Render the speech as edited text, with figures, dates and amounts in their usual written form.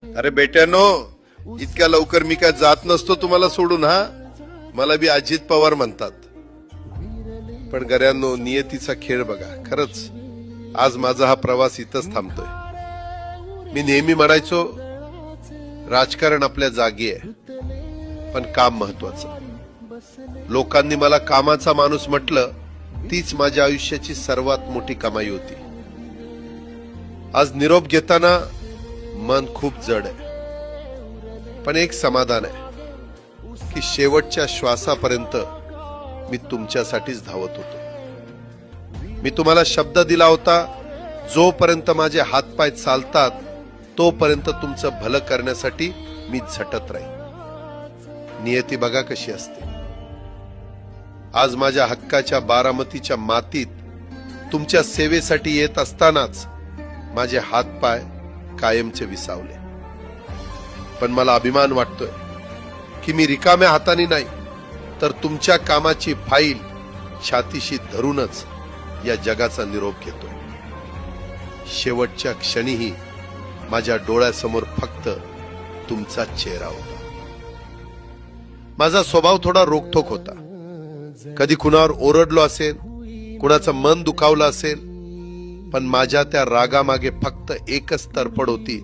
अरे बेट्यानो, इतक्या लवकर मी काय जात नसतो तुम्हाला सोडून. हा, मला बी अजित पवार म्हणतात. पण गऱ्यांनो, नियतीचा खेळ बघा. खरंच आज माझा हा प्रवास इथंच थांबतोय. मी नेहमी म्हणायचो राजकारण आपल्या जागी आहे, पण काम महत्वाचं. लोकांनी मला कामाचा माणूस म्हटलं, तीच माझ्या आयुष्याची सर्वात मोठी कमाई होती. आज निरोप घेताना मन खूप जड आहे, पण एक समाधान आहे की शेवटच्या श्वासापर्यंत मी तुमच्यासाठीच धावत होतो. मी तुम्हाला शब्द दिला होता, जोपर्यंत माझे हातपाय चालतात तोपर्यंत तुमचं भलं करण्यासाठी मी झटत राहील. नियती बघा कशी असते. आज माझ्या हक्काच्या बारामतीच्या मातीत तुमच्या सेवेसाठी येत असतानाच माझे हातपाय कायमचे विसावले. पण मला अभिमान वाटतोय की मी रिकाम्या हाताने नाही, तर तुमच्या कामाची फाईल छातीशी धरूनच या जगाचा निरोप घेतोय. शेवटच्या क्षणीही माझ्या डोळ्यासमोर फक्त तुमचा चेहरा होता. माझा स्वभाव थोडा रोखठोक होता. कधी कुणावर ओरडलो असेल, कुणाचं मन दुखावलं असेल, पण माझ्या त्या रागामागे फक्त एकच तरफड होती,